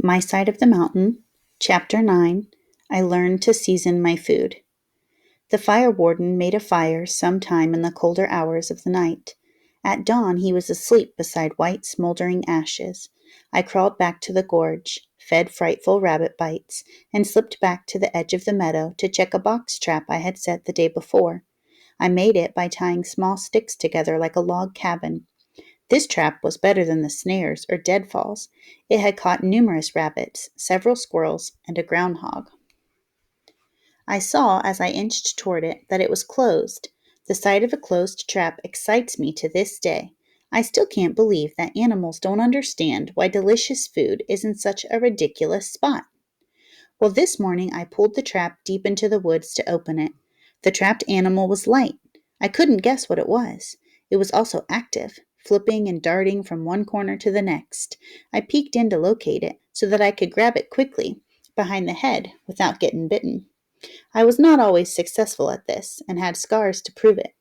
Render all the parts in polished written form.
My Side of the Mountain, Chapter 9. I Learned to Season My Food. The fire warden made a fire some time in the colder hours of the night. At dawn he was asleep beside white smoldering ashes. I crawled back to the gorge, fed Frightful rabbit bites, and slipped back to the edge of the meadow to check a box trap I had set the day before. I made it by tying small sticks together like a log cabin. This trap was better than the snares or deadfalls. It had caught numerous rabbits, several squirrels, and a groundhog. I saw, as I inched toward it, that it was closed. The sight of a closed trap excites me to this day. I still can't believe that animals don't understand why delicious food is in such a ridiculous spot. Well, this morning I pulled the trap deep into the woods to open it. The trapped animal was light. I couldn't guess what it was. It was also active, flipping and darting from one corner to the next. I peeked in to locate it so that I could grab it quickly behind the head without getting bitten. I was not always successful at this and had scars to prove it.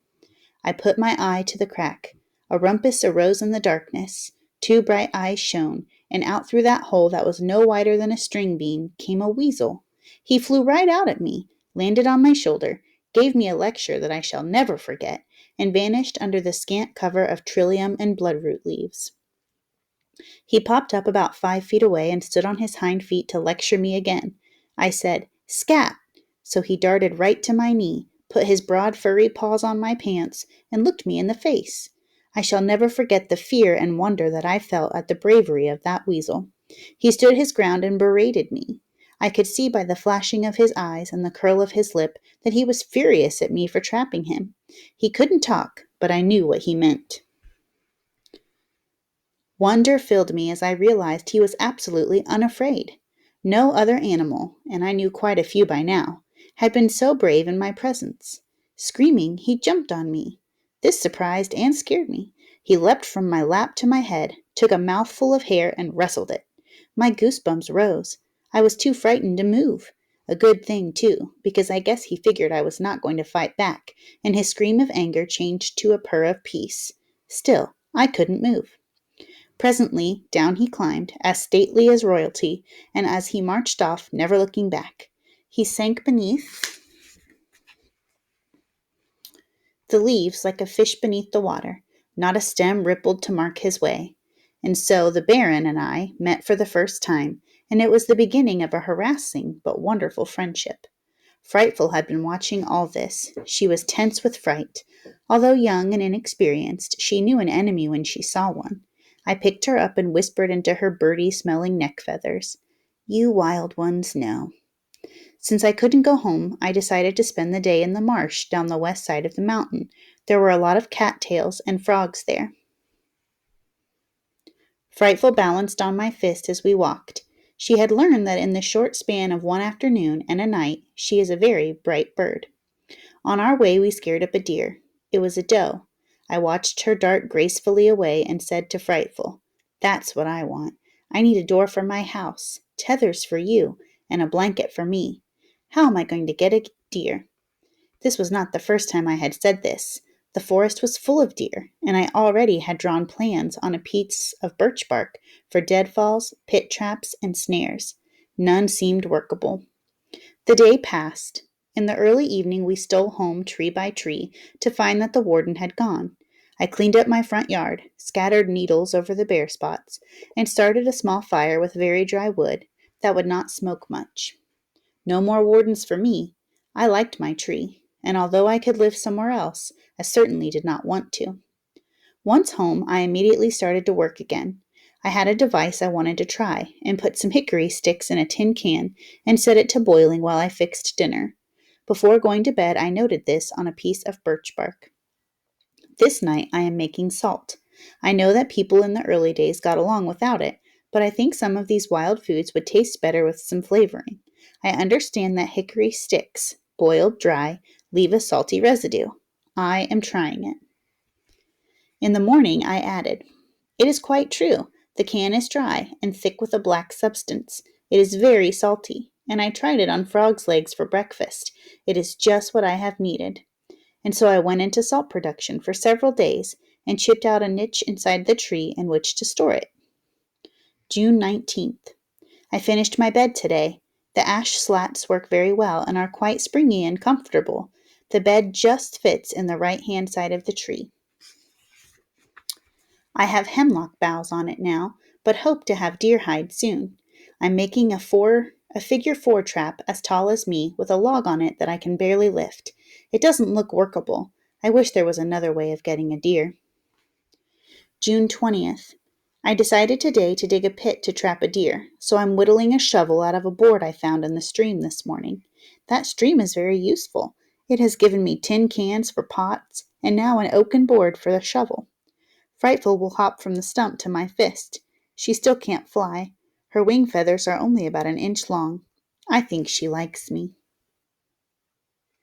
I put my eye to the crack. A rumpus arose in the darkness. Two bright eyes shone, and out through that hole that was no wider than a string bean came a weasel. He flew right out at me, landed on my shoulder, gave me a lecture that I shall never forget, and vanished under the scant cover of trillium and bloodroot leaves. He popped up about 5 feet away and stood on his hind feet to lecture me again. I said, "Scat!" So he darted right to my knee, put his broad furry paws on my pants, and looked me in the face. I shall never forget the fear and wonder that I felt at the bravery of that weasel. He stood his ground and berated me. I could see by the flashing of his eyes and the curl of his lip that he was furious at me for trapping him. He couldn't talk, but I knew what he meant. Wonder filled me as I realized he was absolutely unafraid. No other animal, and I knew quite a few by now, had been so brave in my presence. Screaming, he jumped on me. This surprised and scared me. He leapt from my lap to my head, took a mouthful of hair, and wrestled it. My goosebumps rose. I was too frightened to move. A good thing, too, because I guess he figured I was not going to fight back, and his scream of anger changed to a purr of peace. Still, I couldn't move. Presently down he climbed, as stately as royalty, and as he marched off, never looking back, he sank beneath the leaves like a fish beneath the water. Not a stem rippled to mark his way. And so the Baron and I met for the first time, and it was the beginning of a harassing but wonderful friendship. Frightful had been watching all this. She was tense with fright. Although young and inexperienced, she knew an enemy when she saw one. I picked her up and whispered into her birdy-smelling neck feathers. "You wild ones know." Since I couldn't go home, I decided to spend the day in the marsh down the west side of the mountain. There were a lot of cattails and frogs there. Frightful balanced on my fist as we walked. She had learned that in the short span of one afternoon and a night, she is a very bright bird. On our way, we scared up a deer. It was a doe. I watched her dart gracefully away and said to Frightful, "That's what I want. I need a door for my house, tethers for you, and a blanket for me. How am I going to get a deer?" This was not the first time I had said this. The forest was full of deer, and I already had drawn plans on a piece of birch bark for deadfalls, pit traps, and snares. None seemed workable. The day passed. In the early evening we stole home tree by tree to find that the warden had gone. I cleaned up my front yard, scattered needles over the bare spots, and started a small fire with very dry wood that would not smoke much. No more wardens for me. I liked my tree, and although I could live somewhere else, I certainly did not want to. Once home, I immediately started to work again. I had a device I wanted to try, and put some hickory sticks in a tin can and set it to boiling while I fixed dinner. Before going to bed, I noted this on a piece of birch bark. This night I am making salt. I know that people in the early days got along without it, but I think some of these wild foods would taste better with some flavoring. I understand that hickory sticks, boiled dry, leave a salty residue. I am trying it. In the morning I added, "It is quite true. The can is dry and thick with a black substance. It is very salty, and I tried it on frog's legs for breakfast. It is just what I have needed." And so I went into salt production for several days and chipped out a niche inside the tree in which to store it. June 19th. I finished my bed today. The ash slats work very well and are quite springy and comfortable. The bed just fits in the right-hand side of the tree. I have hemlock boughs on it now, but hope to have deer hide soon. I'm making a figure 4 trap as tall as me with a log on it that I can barely lift. It doesn't look workable. I wish there was another way of getting a deer. June 20th. I decided today to dig a pit to trap a deer, so I'm whittling a shovel out of a board I found in the stream this morning. That stream is very useful. It has given me tin cans for pots and now an oaken board for the shovel. Frightful will hop from the stump to my fist. She still can't fly. Her wing feathers are only about an inch long. I think she likes me.